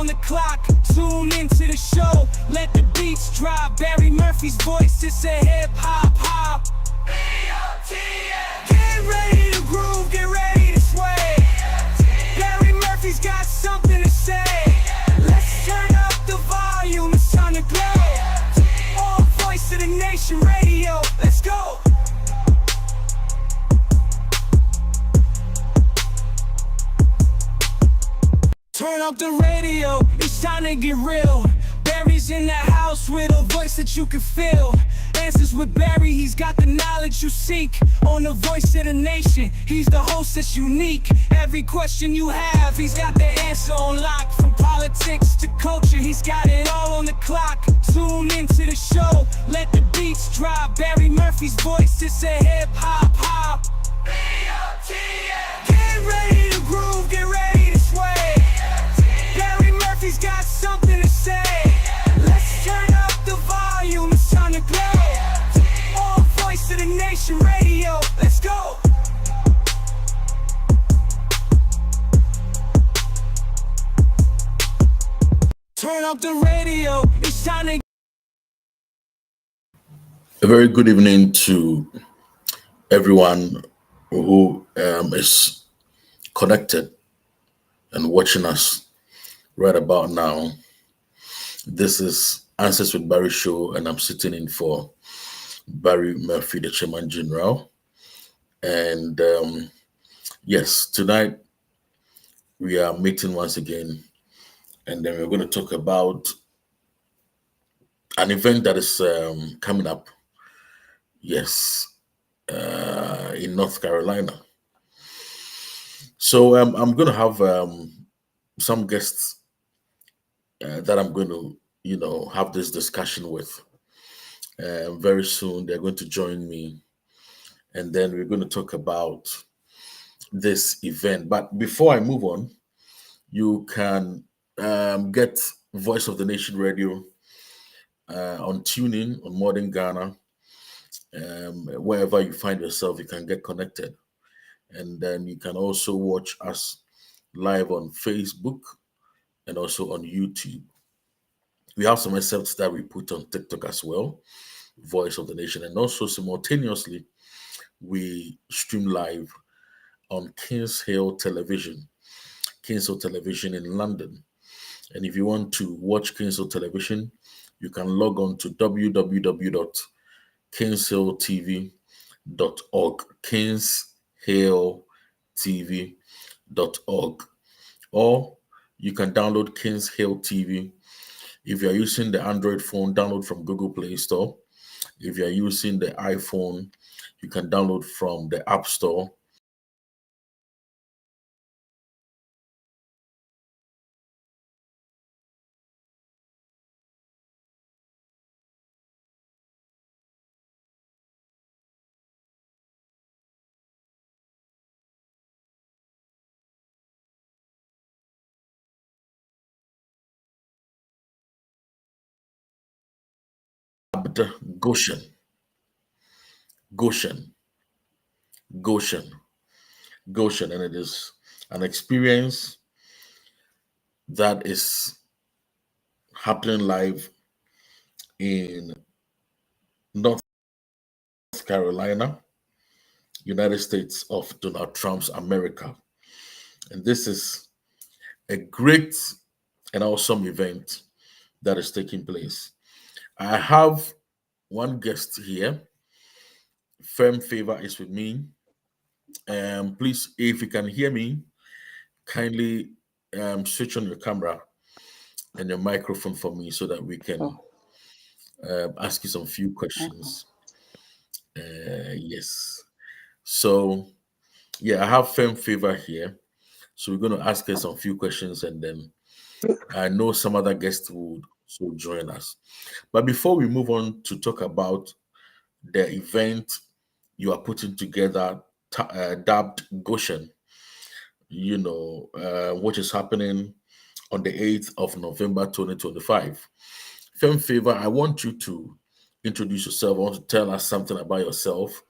on the clock. Tune into the show. Let the beats drop. Barry Murphy's voice, it's a hip hop. Get ready to groove, get ready to sway. Barry Murphy's got something to say. Let's turn up the volume, it's time to glow. All Voice of the Nation Radio, let's go. Turn up the radio, it's time to get real. Barry's in the house with a voice that you can feel. Answers with Barry, he's got the knowledge you seek. On the Voice of the Nation, he's the host that's unique. Every question you have, he's got the answer on lock. From politics to culture, he's got it all on the clock. Tune into the show, let the beats drop. Barry Murphy's voice, it's a hip hop. Get ready to groove, get ready to sway. Barry Murphy's got something to say. Let's turn up the volume, it's time to glow. All Voice of the Nation Radio, let's go. Turn up the radio, it's time to. A very good evening to everyone who is connected and watching us right about now. This is Answers with Barry show, and I'm sitting in for Barry Murphy, the Chairman General. And yes, tonight we are meeting once again, and then we're going to talk about an event that is coming up. Yes, in North Carolina. So I'm going to have some guests that I'm going to, have this discussion with. Very soon, they're going to join me, and then we're going to talk about this event. But before I move on, you can get Voice of the Nation Radio on TuneIn, on Modern Ghana. Wherever you find yourself, you can get connected. And then you can also watch us live on Facebook and also on YouTube. We have some excerpts that we put on TikTok as well, Voice of the Nation. And also simultaneously, we stream live on Kings Hill Television in London. And if you want to watch Kings Hill Television, you can log on to www.kingshilltv.org, kingshilltv.org, or you can download Kings Hill TV. If you're using the Android phone, download from Google Play Store. If you're using the iPhone, you can download from the App Store. Goshen, and it is an experience that is happening live in North Carolina, United States of Donald Trump's America. And this is a great and awesome event that is taking place. I have one guest here. Firm Favor is with me. Please, if you can hear me, kindly switch on your camera and your microphone for me so that we can ask you some few questions. Yes. So, yeah, I have Firm Favor here. So we're going to ask her some few questions, and then I know some other guests would also join us. But before we move on to talk about the event you are putting together, dubbed Goshen, which is happening on the 8th of November 2025. Firm Favor, I want you to introduce yourself. I want to tell us something about yourself.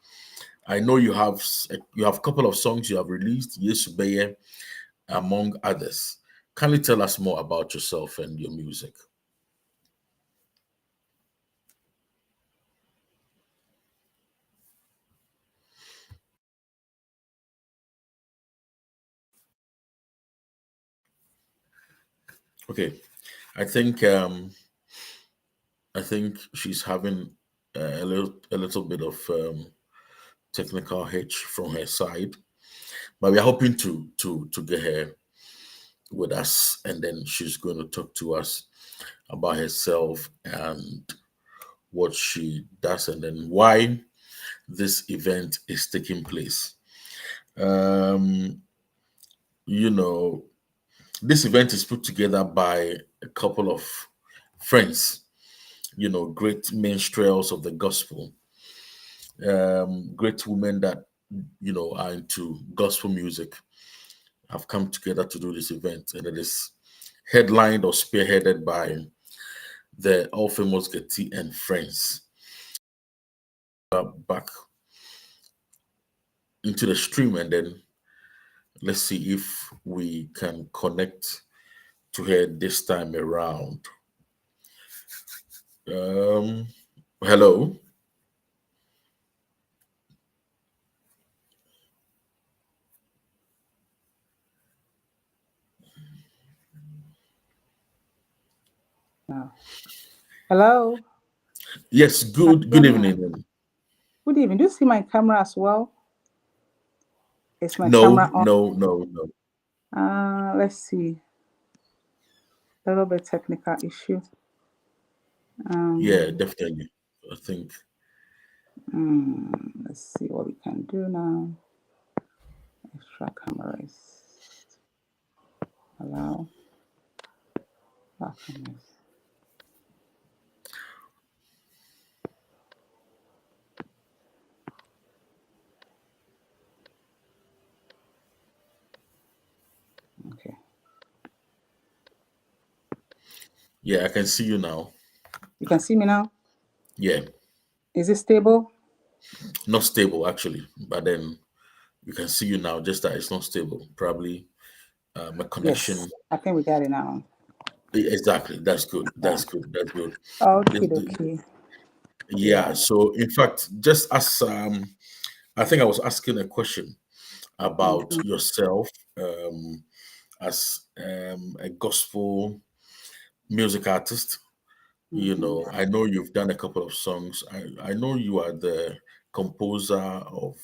I know you have a couple of songs you have released, Yesu Beye, among others. kindly tell us more about yourself and your music. Okay, I think um, I think she's having a little bit of technical hitch from her side, but we are hoping to get her with us, and then she's going to talk to us about herself and what she does, and then why this event is taking place. Um, you know, this event is put together by a couple of friends, great minstrels of the gospel, great women that, are into gospel music, have come together to do this event. And it is headlined or spearheaded by the all famous Getty and Friends. Back into the stream, and then let's see if we can connect to her this time around. Um, hello. Hello. Yes, good evening. Good evening. Do you see my camera as well? Is my No, camera on? no. Let's see. A little bit technical issue. Yeah, definitely. I think. Let's see what we can do now. Extra cameras. Allow. Back cameras. Okay. Yeah, I can see you now. You can see me now? Yeah, Is it stable? not stable actually, but then you can see you now. Just that it's not stable. Probably my connection. Yes. I think we got it now. Exactly. That's good. That's good. That's good. Okay, The- okay. yeah. So in fact, just as I think I was asking a question about yourself as a gospel music artist. I know you've done a couple of songs. I know you are the composer of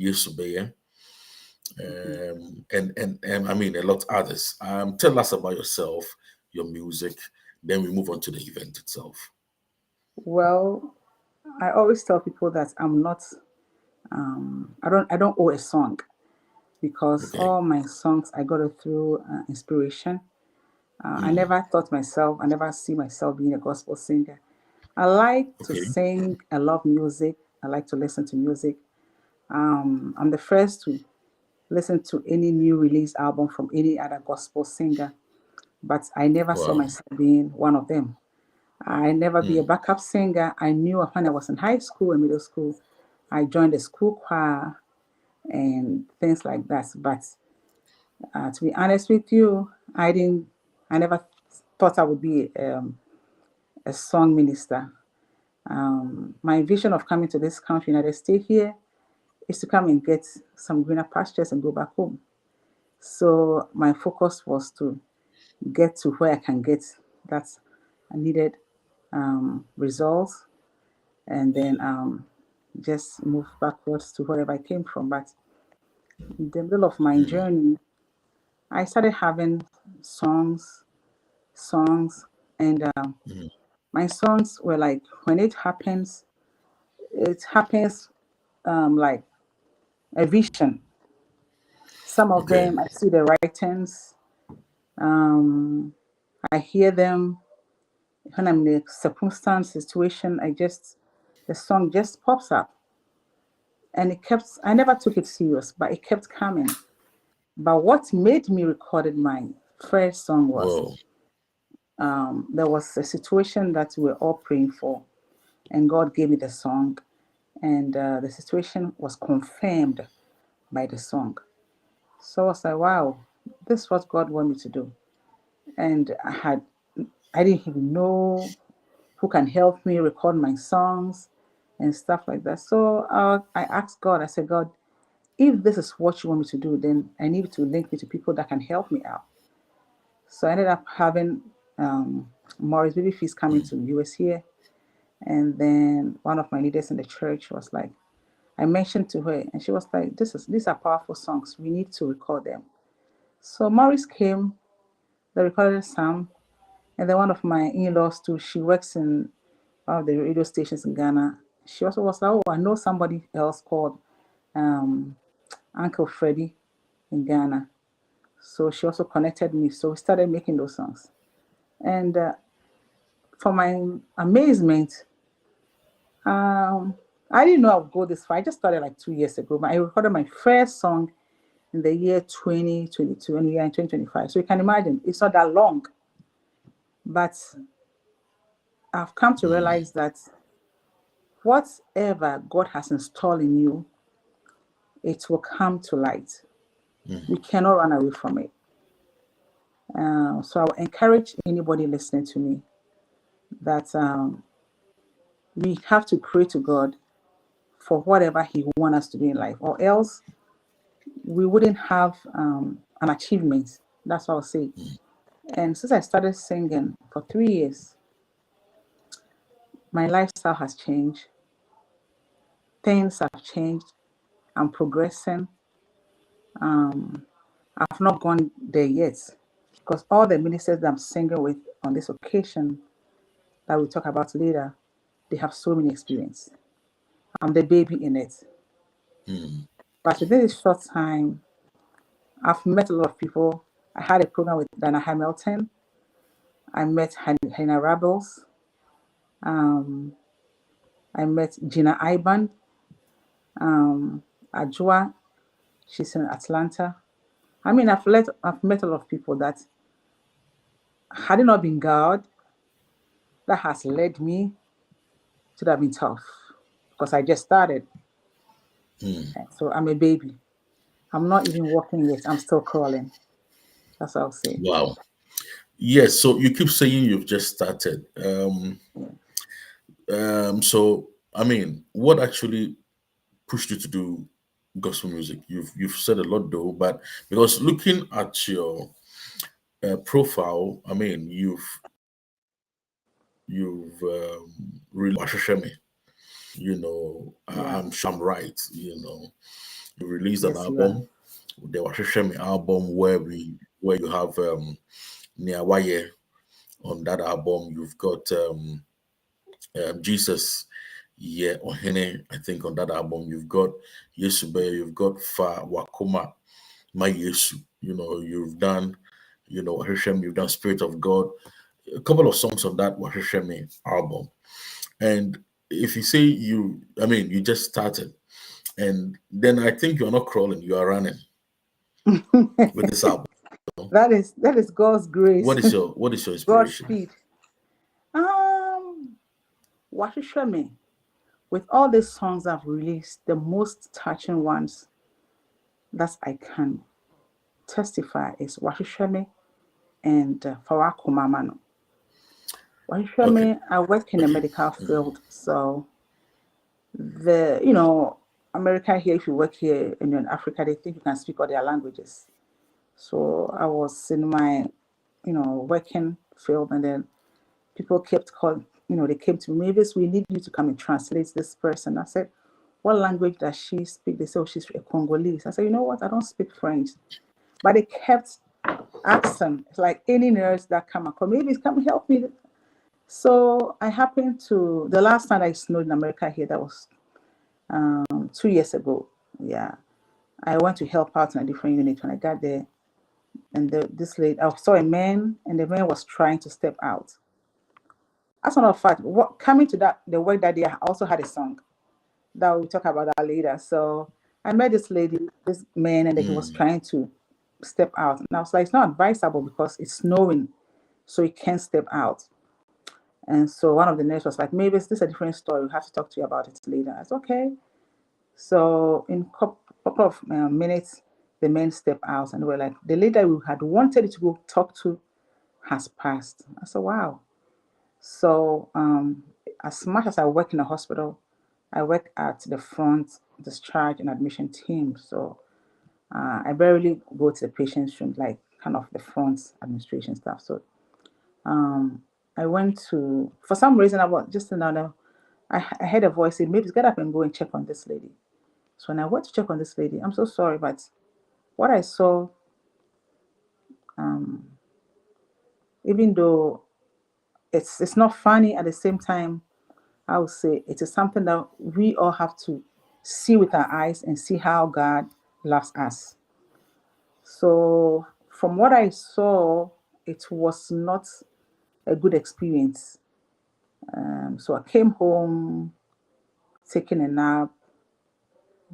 Yesubeye, and I mean a lot others. Tell us about yourself, your music, then we move on to the event itself. Well, I always tell people that I'm not I don't owe a song because Okay. all my songs I got it through inspiration. I Mm, never thought myself, I never see myself being a gospel singer. I like to okay. sing, I love music, I like to listen to music. I'm the first to listen to any new release album from any other gospel singer, but I never saw Wow. myself being one of them. I never be a Mm, backup singer. I knew when I was in high school and middle school, I joined the school choir and things like that. But to be honest with you, I never thought I would be a song minister. My vision of coming to this country, United States here, is to come and get some greener pastures and go back home. So my focus was to get to where I can get that I needed results, and then just move backwards to wherever I came from. But in the middle of my mm, journey, I started having songs, and mm. my songs were like, when it happens like a vision. Some of Okay. them I see the writings, um, I hear them when I'm in a circumstance situation. The song just pops up, and I never took it serious, but it kept coming. But what made me record my first song was Whoa. there was a situation that we were all praying for, and God gave me the song, and the situation was confirmed by the song. So I was like, wow. this is what God wanted me to do. And I didn't even know who can help me record my songs and stuff like that. So I asked God, I said, God, if this is what you want me to do, then I need to link me to people that can help me out. So I ended up having Maurice Babyface coming to US here. And then one of my leaders in the church was like, I mentioned to her, and she was like, these are powerful songs. We need to record them. So Maurice came, they recorded some, and then one of my in-laws too, she works in one of the radio stations in Ghana. She also was like, oh, I know somebody else called Uncle Freddie in Ghana. So she also connected me. So we started making those songs. And for my amazement, I didn't know I would go this far. I just started like 2 years ago. But I recorded my first song in the year 2022, and we are in 2025. So you can imagine, it's not that long. But I've come to realize that whatever God has installed in you, it will come to light. We cannot run away from it. So I will encourage anybody listening to me that we have to pray to God for whatever He wants us to do in life, or else we wouldn't have an achievement. That's what I'll say. And since I started singing for 3 years, my lifestyle has changed. Things have changed. I'm progressing. I've not gone there yet because all the ministers that I'm singing with on this occasion that we'll talk about later, they have so many experience. I'm the baby in it. But within this short time, I've met a lot of people. I had a program with Dana Hamilton. I met Hannah Rebels. I met Gina Iban. Ajua, she's in Atlanta. I mean, I've met a lot of people that, had it not been God that has led me, it would have been tough because I just started. So I'm a baby. I'm not even walking yet. I'm still crawling. That's what I'll say. Wow. Yes. So you keep saying you've just started. So I mean, what actually pushed you to do gospel music? You've said a lot though, but because looking at your profile, I mean, you've really Washashemi, Yeah. I'm sure I'm right. You released an Yes, you are. album, the Washashemi album, where you have Niawaye on that album. You've got Jesus, yeah, Ohene, I think on that album. You've got Yesube, you've got Fa Wakoma, My Yesu. You've done, Wahishem, you've done Spirit of God, a couple of songs on that Wahishemi album. And if you say you just started, and then I think you're not crawling, you are running with this album. That is God's grace. What is your God's inspiration? speed. What you show me with all these songs I've released, the most touching ones that I can testify is Washishame and Fawako Mamano. Washishame, Okay. I work in the medical field, so America here, if you work here and you're in Africa, they think you can speak all their languages. So I was in my, working field, and then people kept calling, they came to me, Mavis, we need you to come and translate this person. I said, what language does she speak? They said, oh, she's a Congolese. I said, you know what? I don't speak French. But they kept asking, it's like any nurse that come across, Mavis, come help me. So I happened to, the last time I snowed in America here, that was 2 years ago. Yeah. I went to help out in a different unit. When I got there, and this lady, I saw a man, and the man was trying to step out. As a matter of fact, coming to the work that day, I also had a song that we'll talk about that later. So I met this man, and he was trying to step out. And I was like, it's not advisable because it's snowing, so he can't step out. And so one of the nurses was like, maybe this is a different story. We'll have to talk to you about it later. I said, okay. So in a couple of minutes, the men step out and were like, the lady we had wanted to go talk to has passed. I said, wow. So as much as I work in a hospital, I work at the front discharge and admission team. So I barely go to the patient's room, like kind of the front administration stuff. So I went to, for some reason, I was just another, I heard a voice say, maybe get up and go and check on this lady. So when I went to check on this lady, I'm so sorry, but what I saw, even though it's not funny, at the same time, I would say it is something that we all have to see with our eyes and see how God loves us. So from what I saw, it was not a good experience. So I came home, taking a nap.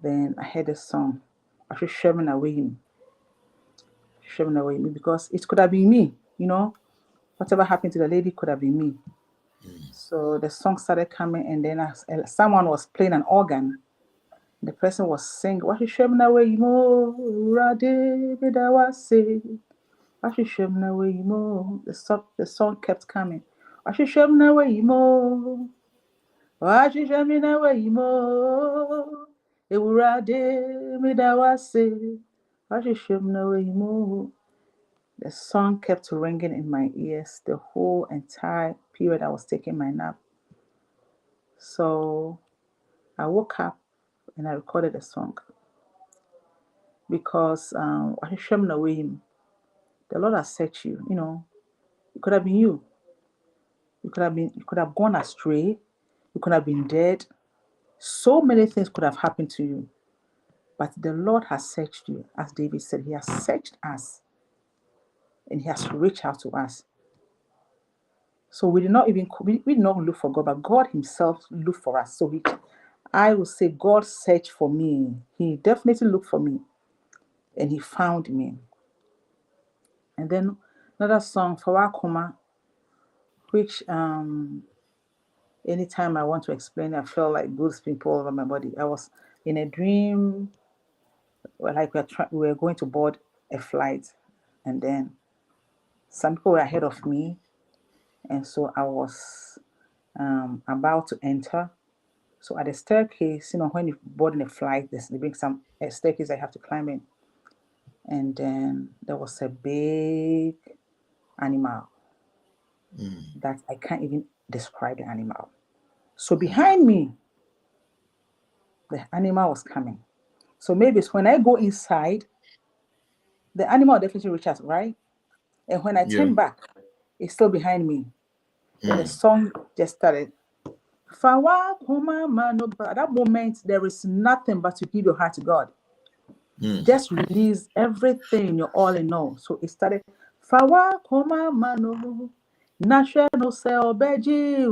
Then I heard a song. I should shoving away me, because it could have been me, whatever happened to the lady could have been me. So the song started coming, and then someone was playing an organ. The person was singing, "What you shoving away mo, Rade bidawase. What you shoving away mo." The song kept coming. "What you shoving away mo, what you shoving away mo, Rade bidawase. What you shoving away mo." The song kept ringing in my ears the whole entire period I was taking my nap. So I woke up and I recorded a song because the Lord has set you. It could have been you. You could have gone astray. You could have been dead. So many things could have happened to you. But the Lord has searched you. As David said, He has searched us and He has reached out to us. So we did not look for God, but God Himself looked for us. So I would say God searched for me. He definitely looked for me and He found me. And then another song, Fawakoma, which anytime I want to explain, I felt like goose people all over my body. I was in a dream, like we were going to board a flight, and then some people were ahead of me, and so I was about to enter. So at the staircase, when you board in a flight, they bring a staircase I have to climb in. And then there was a big animal that I can't even describe the animal. So behind me, the animal was coming. So maybe it's when I go inside, the animal definitely reaches, right? And when I turn back, it's still behind me. Then the song just started. At that moment, there is nothing but to give your heart to God. Just release everything, you're all in all. So it started. National cell beji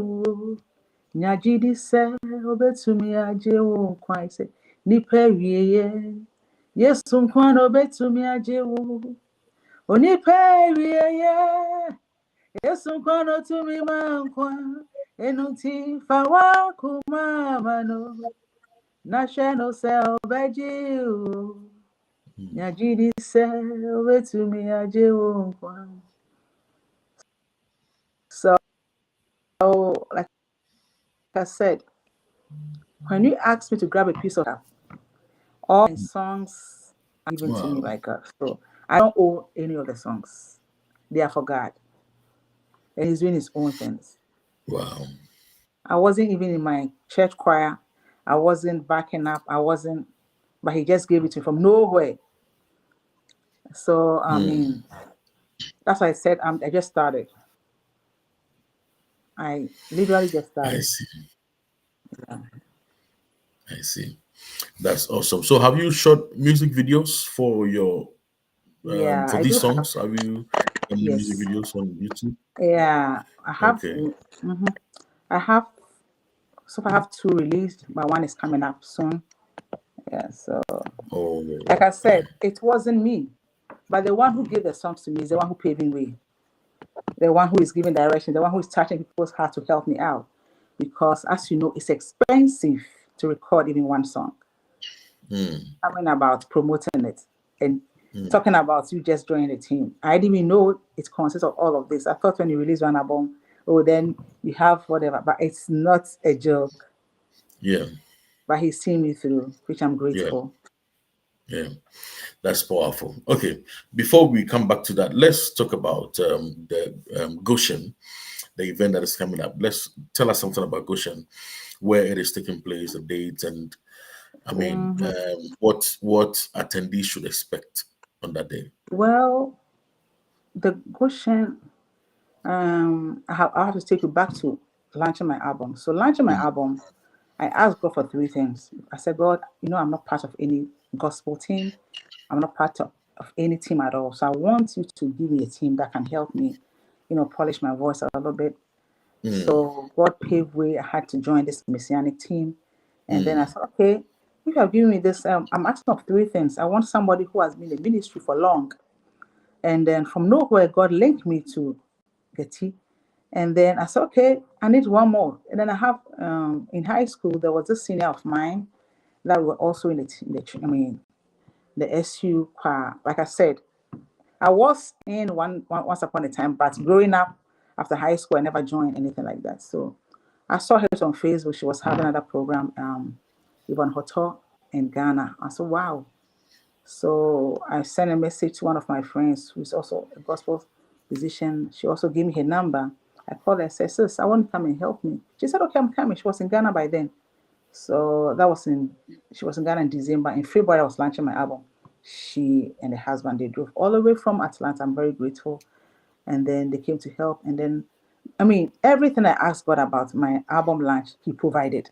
nyajidi se obetumi aje wo kwan se nipa wiye yesu nkwan obetumi aje wo onipa wiye yesu nkwan otumi ma nkwan enuti fawa kuma mano national cell beji nyajidi se obetumi aje wo kwan. So like I said, when you ask me to grab a piece of that, all my songs are given to me by God. So I don't owe any of the songs. They are for God. And He's doing His own things. Wow. I wasn't even in my church choir. I wasn't backing up. But He just gave it to me from nowhere. So, I mean, that's why I said I just started. I literally just started. I see. I see. That's awesome. So have you shot music videos for your for these songs? Have you done music videos on YouTube? Yeah, I have. Okay. I have. So I have 2 released, but one is coming up soon. Yeah. So, like I said, it wasn't me, but the one who gave the songs to me is the one who paving way. The one who is giving direction. The one who is touching people's heart to help me out, because as you know, it's expensive to record even one song. I mean, about promoting it, and talking about you just joining the team. I didn't even know it consists of all of this. I thought when you release one album, oh, then you have whatever, but it's not a joke. Yeah. But he's seen me through, which I'm Yeah. grateful. Yeah. That's powerful. Okay. Before we come back to that, let's talk about the Goshen, the event that is coming up. Let's tell us something about Goshen, where it is taking place, the dates, and I mean, what attendees should expect on that day. Well, the Goshen, I have to take you back to launching my album. So launching my album, I asked God for three things. I said, God, I'm not part of any gospel team. I'm not part of any team at all. So I want you to give me a team that can help me, polish my voice a little bit. So God paved way. I had to join this messianic team. And then I said, okay, if you have given me this, I'm asking of three things. I want somebody who has been in ministry for long. And then from nowhere, God linked me to Getty. And then I said, okay, I need one more. And then I have, in high school, there was a senior of mine that were also in the SU choir. Like I said, I was in once upon a time, but growing up after high school, I never joined anything like that. So I saw her on Facebook. She was having another program, Yvonne Hoto in Ghana. I said, wow. So I sent a message to one of my friends who's also a gospel musician. She also gave me her number. I called her and said, sis, I want to come and help me. She said, okay, I'm coming. She was in Ghana by then. So she was in Ghana in December. In February, I was launching my album. She and her husband, they drove all the way from Atlanta. I'm very grateful. And then they came to help. And then, everything I asked God about my album launch, He provided.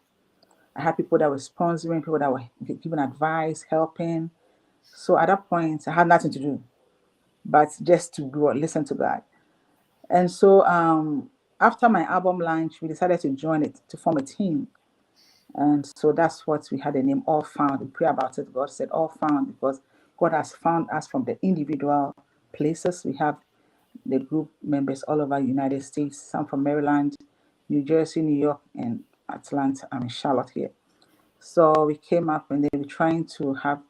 I had people that were sponsoring, people that were giving advice, helping. So at that point, I had nothing to do but just to go listen to God. And so after my album launch, we decided to join it, to form a team. And so that's what we had the name All Found. We pray about it. God said All Found because God has found us from the individual places. We have the group members all over the United States, some from Maryland, New Jersey, New York, and Atlanta, Charlotte here. So we came up and then we're trying to have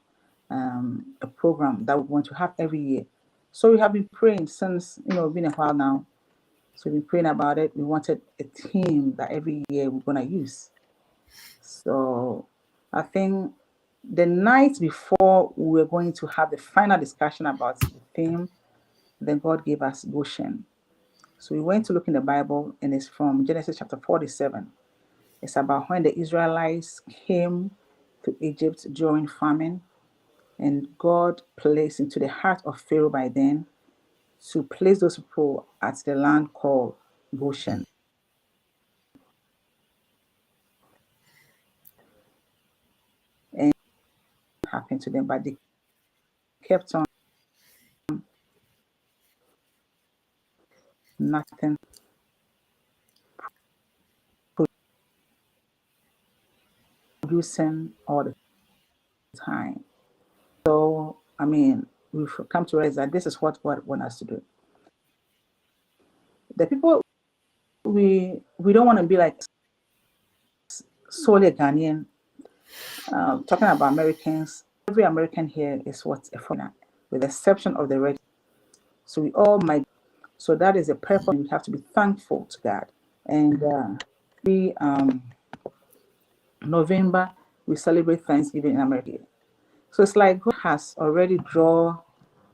a program that we want to have every year. So we have been praying since, been a while now. So we've been praying about it. We wanted a team that every year we're going to use. So I think the night before we were going to have the final discussion about the theme, then God gave us Goshen. So we went to look in the Bible, and it's from Genesis chapter 47. It's about when the Israelites came to Egypt during famine, and God placed into the heart of Pharaoh by then to place those people at the land called Goshen. And it happened to them, but they kept on. Nothing producing all the time. So, we've come to realize that this is what God wants us to do. The people, we don't want to be like solely Ghanaian. Talking about Americans, every American here is what a foreigner, with the exception of the red. So we all might. So that is a purpose. We have to be thankful to God. And November, we celebrate Thanksgiving in America. So it's like God has already drawn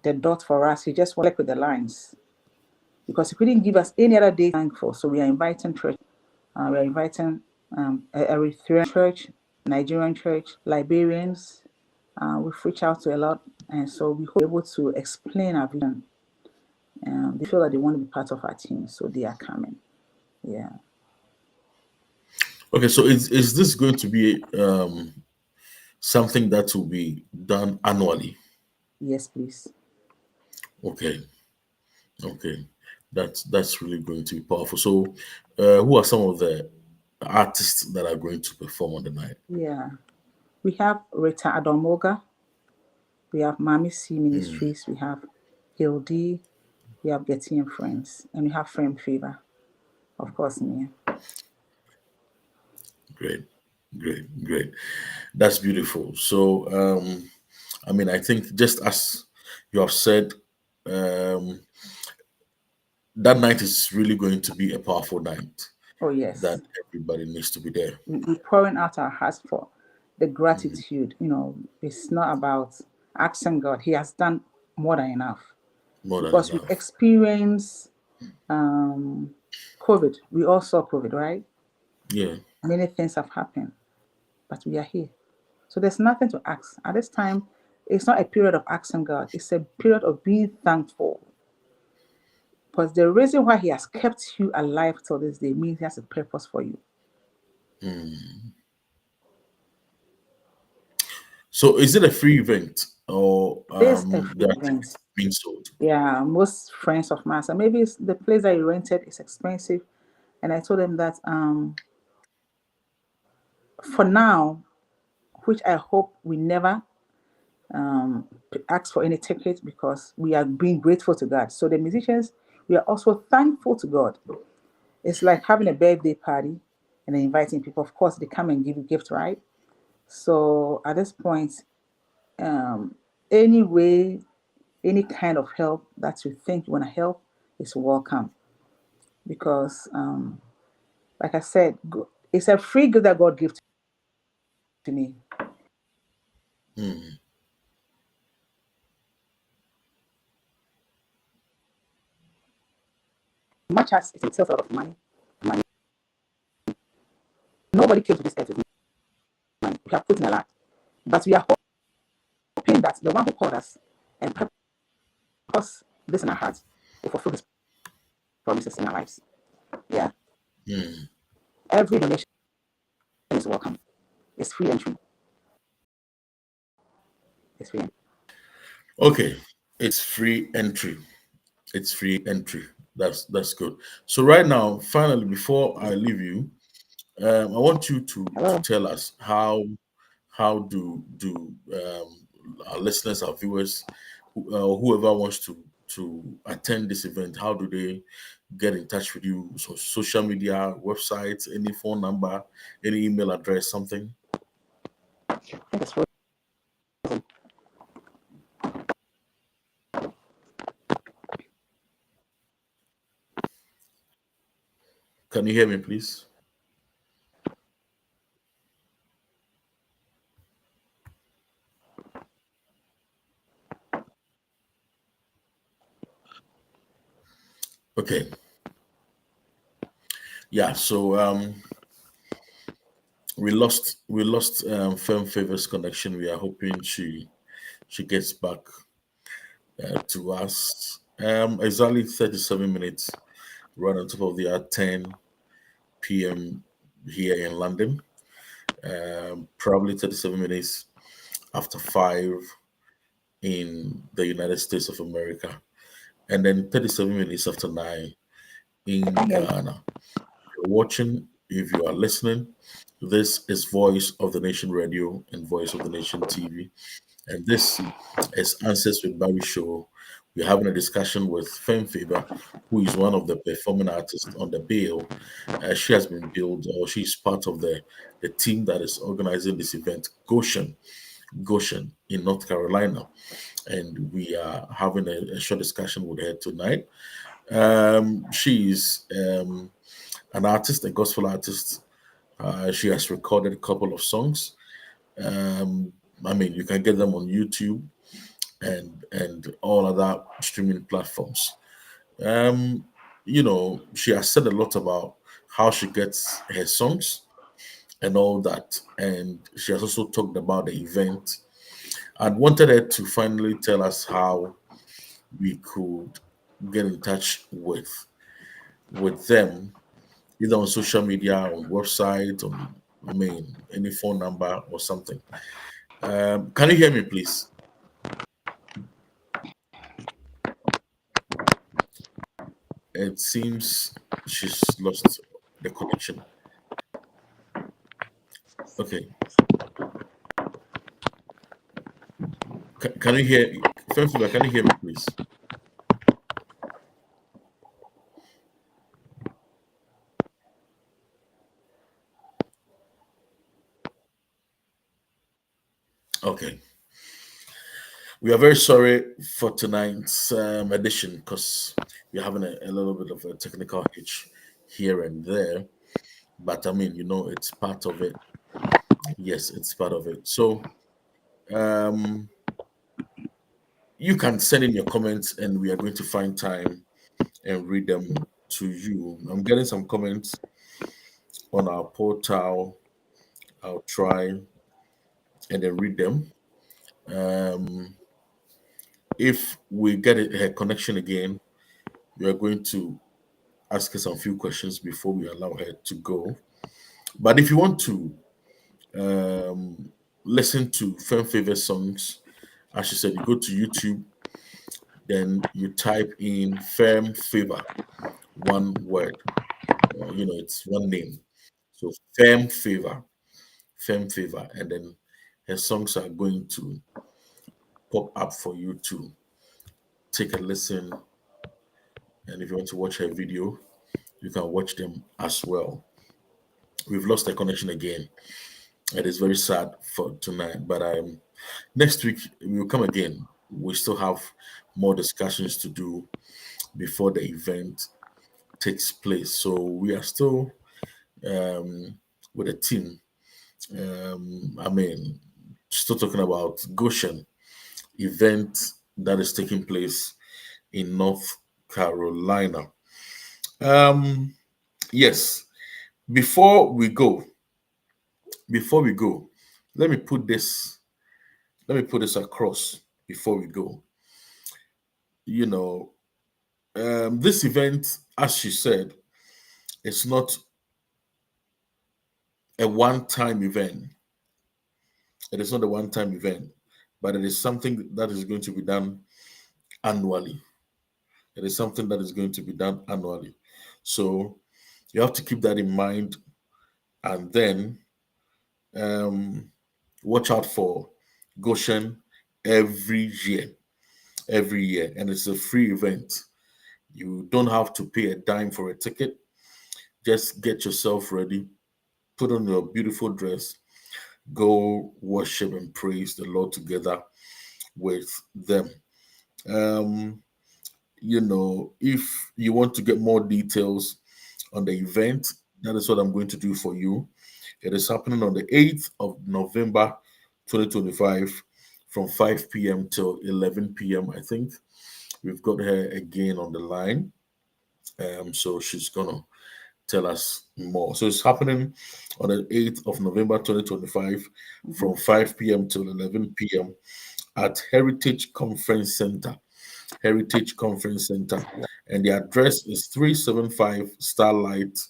the dot for us. He just worked with the lines. Because He couldn't give us any other day thankful. So we are inviting church. We are inviting Eritrean church, Nigerian church, Liberians. We've reached out to a lot. And so we hope to be able to explain our vision. They feel that they want to be part of our team. So they are coming. Yeah. Okay, so is this going to be something that will be done annually? Yes, please. Okay, that's really going to be powerful. So, who are some of the artists that are going to perform on the night? Yeah, we have Rita Adomoga, we have Mami C Ministries, we have Hildy, we have Getty and Friends, and we have Frame Fever, of course, me. Great. That's beautiful. So, I think just as you have said um, that night is really going to be a powerful night. Oh, That yes. everybody needs to be there. We're pouring out our hearts for the Mhm. gratitude. It's not about asking God. He has done more than enough More than because we enough. experienced um, COVID. We all saw COVID, right? Yeah. Many things have happened, but we are here. So there's nothing to ask. At this time, it's not a period of asking God, it's a period of being thankful. Because the reason why He has kept you alive till this day means He has a purpose for you. Mm. So is it a free event or This is a there free are event. tickets being sold? Yeah, most friends of mine, so maybe it's the place that you rented is expensive. And I told them that for now, which I hope we never ask for any ticket because we are being grateful to God. So the musicians, we are also thankful to God. It's like having a birthday party and then inviting people. Of course, they come and give you gifts, right? So at this point, um, any way, any kind of help that you think you want to help is welcome because, like I said, it's a free gift that God gives to me. Mm. Much as it takes a lot of money, nobody came to this earth with money. We have put in a lot, but we are hoping that the one who called us and purpose this in our hearts will fulfill His promises in our lives. Yeah, Mm. every donation is welcome. It's free entry. It's free. Okay. It's free entry. It's free entry. That's good. So right now, finally, before I leave you, I want you to Hello. tell us how do our listeners, our viewers, whoever wants to attend this event, how do they get in touch with you? So social media, websites, any phone number, any email address, something. I think it's free. Can you hear me, please? Okay. Yeah. So we lost Firm Favors connection. We are hoping she gets back to us. Exactly 37 minutes right on top of the hour, 10 p.m. here in London. Probably 37 minutes after 5 in the United States of America. And then 37 minutes after 9 I in can hear you. Ghana. If you're watching, if you are listening, this is Voice of the Nation Radio and Voice of the Nation TV. And this is Answers with Barry Show. We're having a discussion with Fem Faber, who is one of the performing artists on the bill. She has been billed, or she's part of the team that is organizing this event, Goshen in North Carolina. And we are having a short discussion with her tonight. She's an artist, a gospel artist. She has recorded a couple of songs. Um, I mean, you can get them on YouTube and all other streaming platforms. Um, she has said a lot about how she gets her songs and all that, and she has also talked about the event. And wanted her to finally tell us how we could get in touch with them, either on social media, on website, on I mean any phone number or something. Can you hear me, please? It seems she's lost the connection. Okay. Can you hear? Femfiba, can you hear me, please? Okay. We are very sorry for tonight's edition because we're having a little bit of a technical hitch here and there. But I mean, it's part of it. Yes, it's part of it. So um, you can send in your comments and we are going to find time and read them to you. I'm getting some comments on our portal. I'll try and then read them. Um, if we get a connection again, we are going to ask her some few questions before we allow her to go. But if you want to listen to Fem Favor songs, as she said, you go to YouTube, then you type in Fem Favor, one word, it's one name. So Fem Favor, and then her songs are going to pop up for you to take a listen. And if you want to watch her video, you can watch them as well. We've lost the connection again. It is very sad for tonight, but next week we will come again. We still have more discussions to do before the event takes place. So we are still with a team. Still talking about Goshen event that is taking place in North Carolina. Yes. Before we go, let me put this across before we go. This event, as she said, it's not a one-time event. It is not a one-time event, but it is something that is going to be done annually. It is something that is going to be done annually. So you have to keep that in mind, and then watch out for Goshen every year, and it's a free event. You don't have to pay a dime for a ticket. Just get yourself ready, put on your beautiful dress, go worship and praise the Lord together with them. If you want to get more details on the event, that is what I'm going to do for you. It is happening on the 8th of November 2025 from 5 p.m. till 11 p.m. I think we've got her again on the line. So she's gonna tell us more. So it's happening on the 8th of November 2025 from 5 p.m. till 11 p.m. at Heritage Conference Center. And the address is 375 Starlight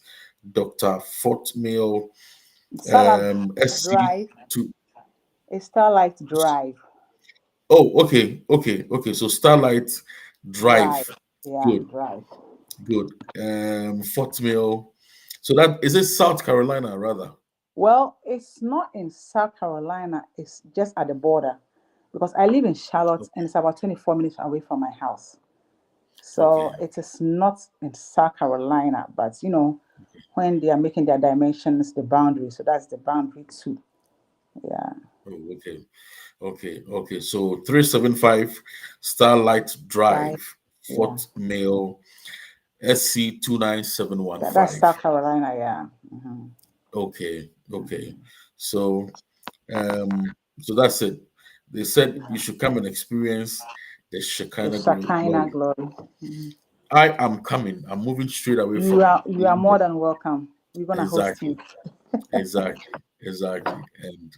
Dr. Fort Mill SC Drive. It's Starlight Drive. Oh, okay. So Starlight Drive. Yeah, Good. Drive. Good. Fort Mill. So that is it South Carolina rather? Well, it's not in South Carolina. It's just at the border because I live in Charlotte and it's about 24 minutes away from my house. So it is not in South Carolina, but when they are making their dimensions, the boundary. So that's the boundary too. Yeah. Oh, okay. So 375 Starlight Drive, Fort Mill, SC 29715. That's South Carolina, yeah. Mm-hmm. Okay. So that's it. They said you should come and experience the Shekinah glory. Mm-hmm. I am coming. I'm moving straight away from you are more than welcome. We're gonna host you. Exactly. And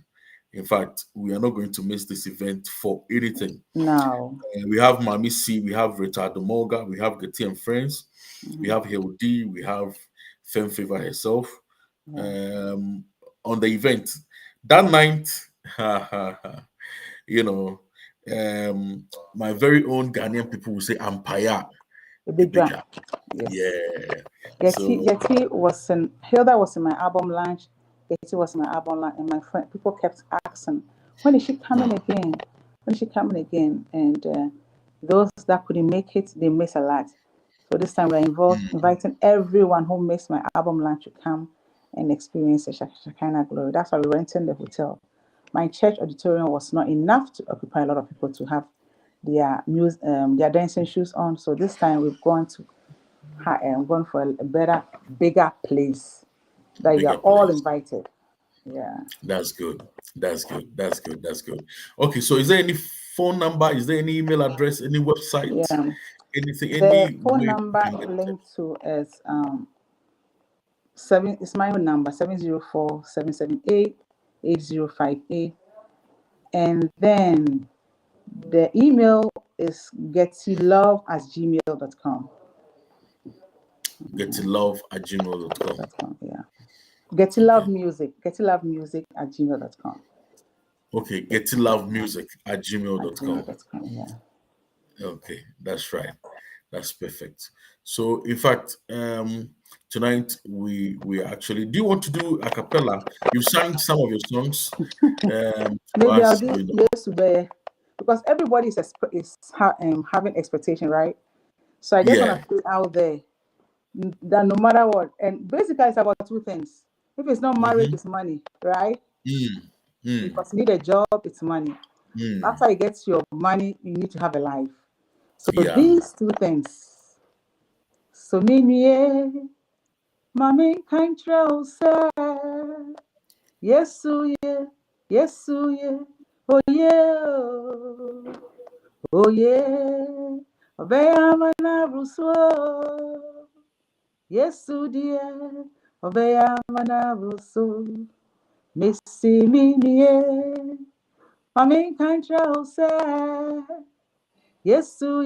in fact, we are not going to miss this event for anything. No. We have Mami C, we have Rita Demolga, we have Getty and Friends, we have Hildy, we have Fem Favor herself. On the event that night, my very own Ghanaian people will say Ampaya. A big drum. Yes. Yeah. Getty was in Hilda was in my album launch. Getty was in my album launch, and my friend people kept asking, when is she coming again? And those that couldn't make it, they miss a lot. So this time we're inviting everyone who missed my album launch to come and experience the Shekinah glory. That's why we went in the hotel. My church auditorium was not enough to occupy a lot of people to have their dancing shoes on. So this time we've gone to gone for a bigger place that you are Bigger all place. invited. Yeah. That's good. That's good. That's good. That's good. Okay, so is there any phone number? Is there any email address? Any website? Yeah. Anything? The Any phone way we number can get in touch? linked to is seven. It's my own number 704-778-8058, and then the email is gettylove@gmail.com. Gettylove@gmail.com. Yeah. Gettylove Okay. music. Gettylove@gmail.com. Okay. Gettylovemusic@gmail.com. Yeah. Okay, that's right. That's perfect. So, in fact, tonight we actually. Do you want to do a cappella? You sang some of your songs. To Maybe I'll us, do yes today because everybody is having expectation, right? So I just want yeah. to put it out there that no matter what, and basically it's about two things. If it's not marriage, Mm-hmm. it's money, right? Mm, mm, Because you need a job, it's money. mm. After you get your money, you need to have a life. So Yeah. these two things. So me, mommy control say, yesu ye, oh yeah, oh yeah, obeya mana ruso, yesu dear, obeya mana ruso, missy me, mommy control say, yesu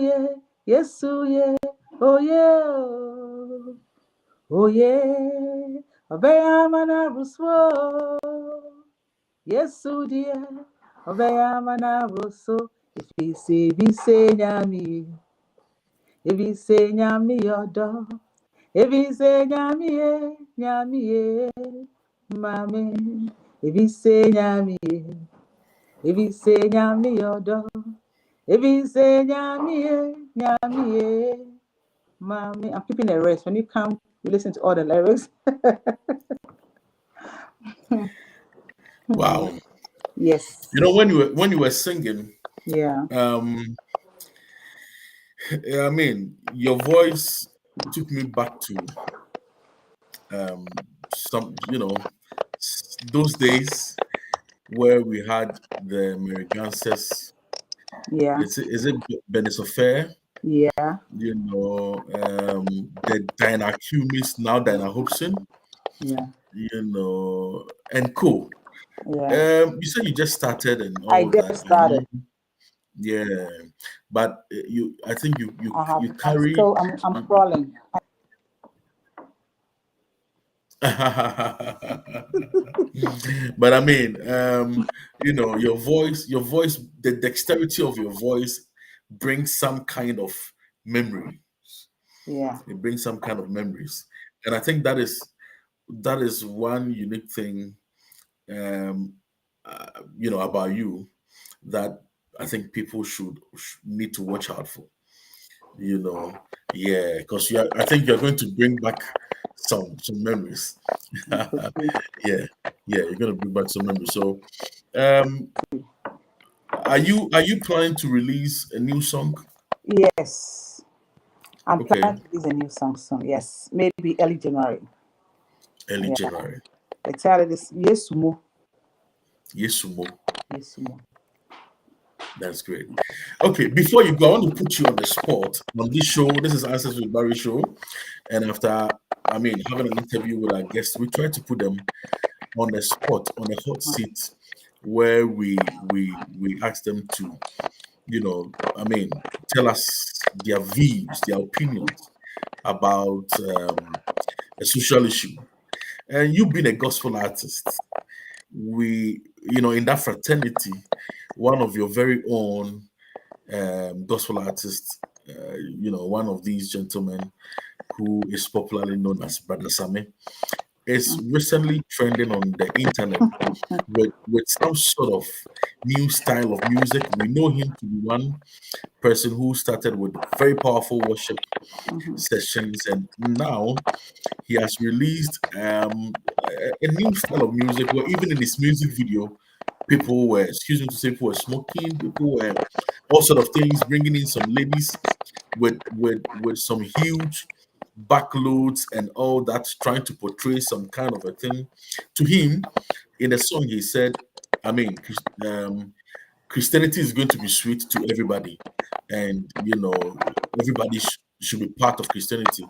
ye, oh yeah. Oh yeah, obeya mana ruswo. Yesu dear, obeya mana ruso. If he say nyami, if he say nyami yodo, if he say nyami mame. If he say nyami, if he say nyami yodo, if he say nyami mame. I'm keeping the rest. When you come, you listen to all the lyrics. Wow. Yes. You know, when you were singing, Yeah. I mean, your voice took me back to some, those days where we had the Americances. Yeah. Is it Benis Affair? Yeah. The Dinah Cumis, now Dinah Hobson, Yeah. and co. Yeah. You said you just started and I all that. just I know, started. yeah, but I think I have. you carry. I'm crawling. But I mean, your voice, the dexterity of your voice brings some kind of memory. Yeah. It brings some kind of memories, and I think that is one unique thing, um, about you that I think people should need to watch out for. Yeah, because I think you're going to bring back some memories. Yeah, you're going to bring back some memories. So, um, are you planning to release a new song? Yes. I'm Okay, planning to release a new song soon. Yes. Maybe early January. early Yeah. January. Excited this. Yes, mo. Yesumo. Yes, mo. That's great. Okay, before you go, I want to put you on the spot on this show. This is Answers with Barry show, and after having an interview with our guests, we try to put them on the spot, on a hot seat, where we ask them to, tell us their views, their opinions about a social issue. And you being a gospel artist, in that fraternity, one of your very own gospel artists, one of these gentlemen who is popularly known as Brother Sami, is recently trending on the internet with some sort of new style of music. We know him to be one person who started with very powerful worship sessions, and now he has released a new style of music where even in his music video People were, excuse me to say, people were smoking. People were all sort of things, bringing in some ladies with some huge backloads and all that, trying to portray some kind of a thing. To him, in the song, he said, I mean, Christianity is going to be sweet to everybody, and everybody should be part of Christianity,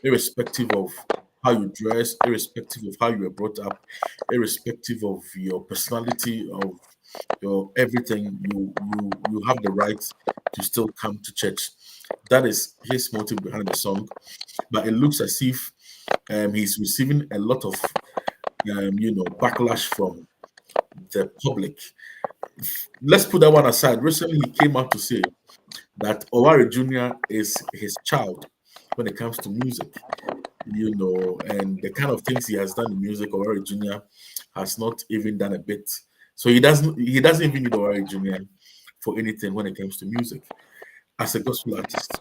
irrespective of how you dress, irrespective of how you were brought up, irrespective of your personality, of your everything. You have the right to still come to church. That is his motive behind the song, but it looks as if he's receiving a lot of backlash from the public. Let's put that one aside. Recently, he came out to say that Owari Jr. is his child when it comes to music, and the kind of things he has done in music. Owari Jr. has not even done a bit. So he doesn't even need Owari Jr. for anything when it comes to music. As a gospel artist,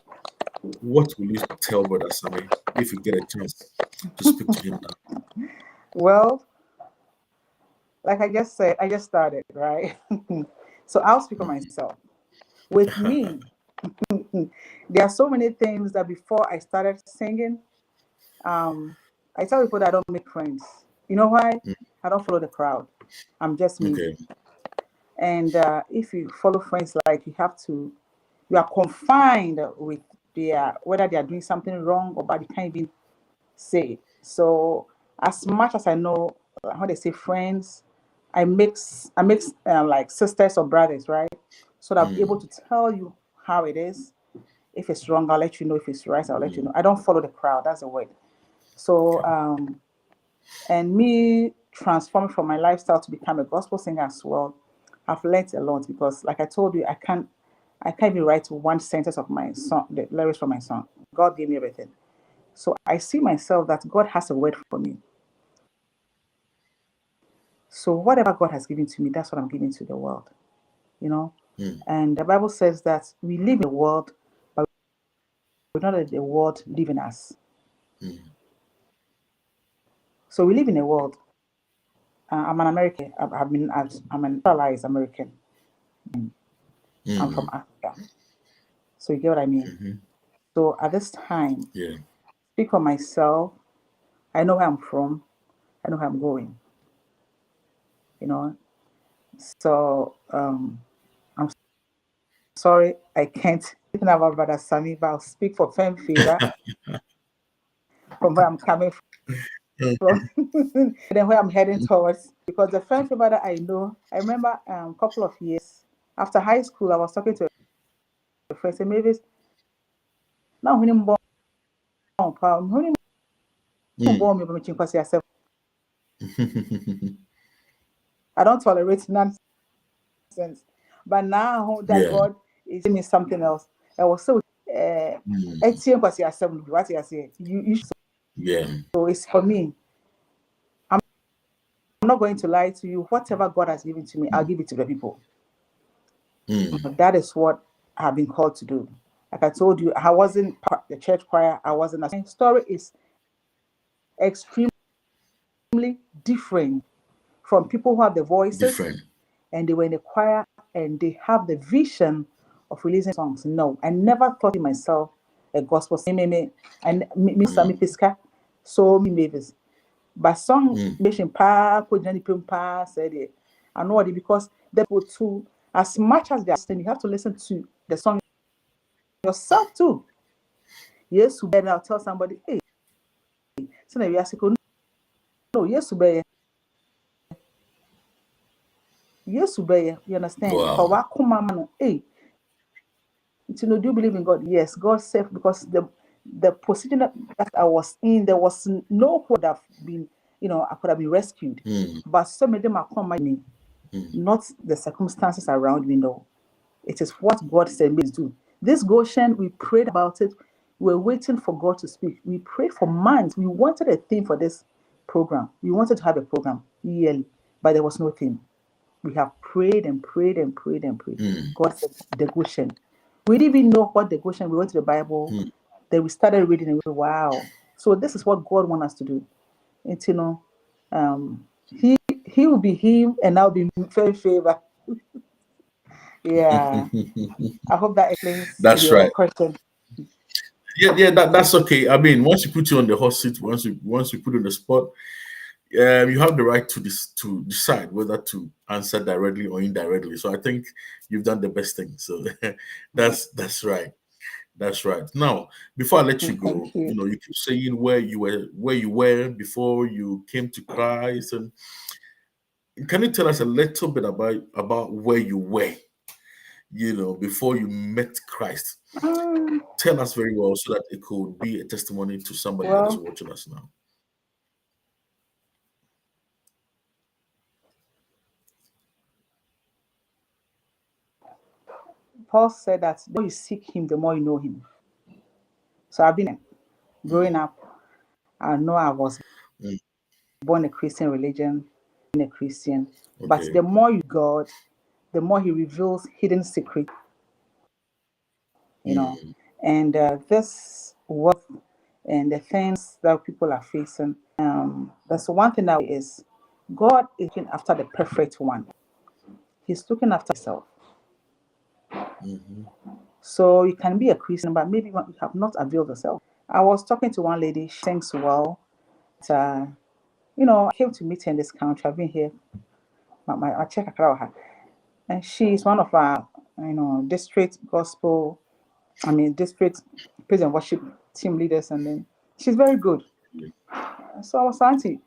what will you tell Brother Sammy if you get a chance to speak to him now? Well, like I just said, I just started, right? So I'll speak for myself. With me, there are so many things that before I started singing, I tell people that I don't make friends. You know why? I don't follow the crowd. I'm just me. Okay. And if you follow friends, like you are confined with whether they are doing something wrong or bad, you can't even say. So as much as I know how they say friends, I mix like sisters or brothers, right? So that I'll be able to tell you how it is. If it's wrong, I'll let you know. If it's right, I'll let you know. I don't follow the crowd. That's the word. So and me transforming from my lifestyle to become a gospel singer as well, I've learned a lot because, like I told you, I can't even write one sentence of my song, the lyrics from my song. God gave me everything. So I see myself that God has a word for me. So whatever God has given to me, that's what I'm giving to the world, And the Bible says that we live in the world, but we're not let the world live in us. So we live in a world. I'm an American. I'm an naturalized American. I'm from Africa. So you get what I mean? So at this time, speak for myself. I know where I'm from. I know where I'm going. So I'm sorry I can't speak about Brother Sammy, but I'll speak for Fem Favor from where I'm coming from, and then where I'm heading towards. Because the Fem Favor that I know, I remember a couple of years after high school, I was talking to a friend, say maybe now when I'm born, I don't tolerate nonsense. But now that God is giving me something else, I was so so it's for me. I'm not going to lie to you. Whatever God has given to me, I'll give it to the people. That is what I've been called to do. Like I told you, I wasn't part of the church choir. I wasn't. My story is extremely different from people who have the voices and they were in the choir and they have the vision of releasing songs. No, I never thought in myself a gospel singer and me Sammy Piska, so me mavis. But song mission pa said it. I know it because they go to as much as they're listening, you have to listen to the song yourself too. Yes, then I'll tell somebody, hey, so now you ask no, yes, you understand? Wow. Hey, do you believe in God? Yes, God said, because the position that I was in, there was no hope that been, I could have been rescued. But some of them are coming, not the circumstances around me. No, it is what God said me to do. This Goshen, we prayed about it. We're waiting for God to speak. We prayed for months. We wanted a theme for this program. We wanted to have a program yearly, but there was no theme. We have prayed and prayed and prayed and prayed. God said the Goshen. We didn't even know what the Goshen. We went to the Bible. Then we started reading and we said, wow. So this is what God wants us to do. And he will be him, and I'll be very favor. Yeah, I hope that explains That's your right. question. Yeah, that's okay. I mean, once you put you on the hot seat, once you put you on the spot, you have the right to decide whether to answer directly or indirectly. So I think you've done the best thing. So that's right. That's right. Now, before I let you go, Thank you. you keep saying where you were before you came to Christ, and can you tell us a little bit about where you were, before you met Christ? Tell us very well so that it could be a testimony to somebody that is Well, watching us now. Paul said that the more you seek him, the more you know him. So I've been growing up. I know I was Mm. born a Christian religion, a Christian. But Okay. the more you God, the more he reveals hidden secrets, Mm. and this work and the things that people are facing. That's one thing that is God is looking after the perfect one. He's looking after himself. Mhm. So you can be a Christian, but maybe you have not availed yourself. I was talking to one lady, she sings well. I came to meet her in this country. I've been here. I check her out. And she's one of our, district praise and worship team leaders. And then she's very good. So I was saying,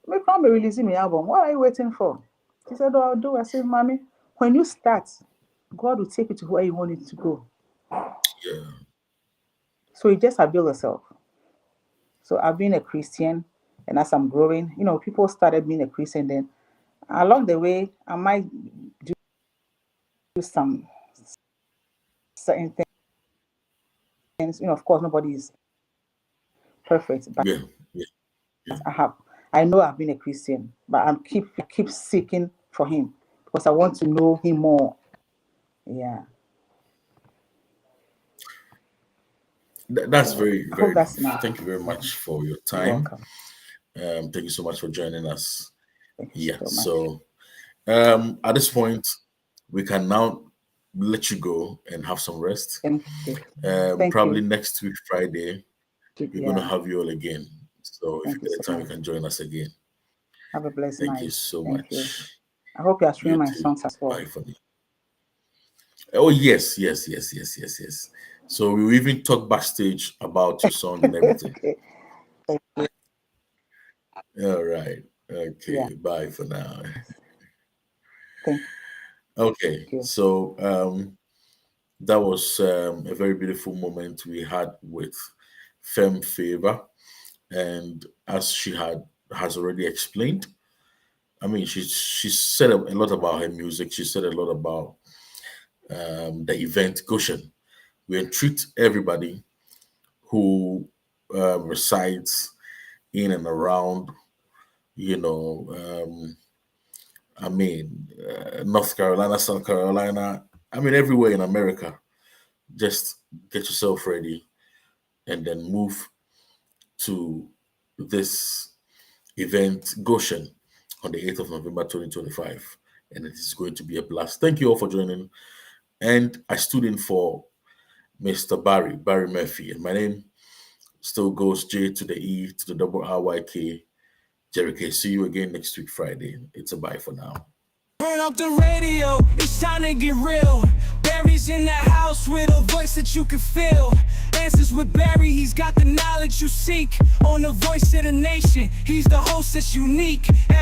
"Me come be releasing my album. What are you waiting for?" She said, "Oh, I'll do." I said, "Mommy, when you start, God will take you to where you want it to go. Yeah. So you just avail yourself." So I've been a Christian, and as I'm growing, people started being a Christian. Then along the way, I might do some certain things. Of course, nobody is perfect, but Yeah. Yeah. I know I've been a Christian, but I keep seeking for him because I want to know him more. Yeah. That's very, I very hope that's enough. enough. Thank you very much for your You're time. welcome. Thank you so much for joining us. Thank you Yeah. so much. So at this point, we can now let you go and have some rest. Thank you. Thank Probably you. next week, Friday, we're going to Yeah. have you all again. So if Thank you you get the so time, you much. can join us again. Have a blessed Thank you night. so Thank you. much. I hope you are streaming You my too. songs as well. Bye for me. Oh, yes. So we will even talk backstage about your song and everything. Okay. All right. Okay. Yeah. Bye for now. Thank Okay. you. So that was a very beautiful moment we had with Femme Favor. And as she has already explained, I mean, she said a lot about her music. She said a lot about the event Goshen. We entreat everybody who resides in and around, North Carolina, South Carolina, everywhere in America. Just get yourself ready and then move to this event, Goshen, on the 8th of November 2025. And it is going to be a blast. Thank you all for joining. And I stood in for Mr. Barry Murphy. And my name still goes J to the E to the double RYK, Jerry K. See you again next week, Friday. It's a bye for now. Turn up the radio, it's time to get real. Barry's in the house with a voice that you can feel. Answers with Barry, he's got the knowledge you seek. On the Voice of the Nation, he's the host that's unique.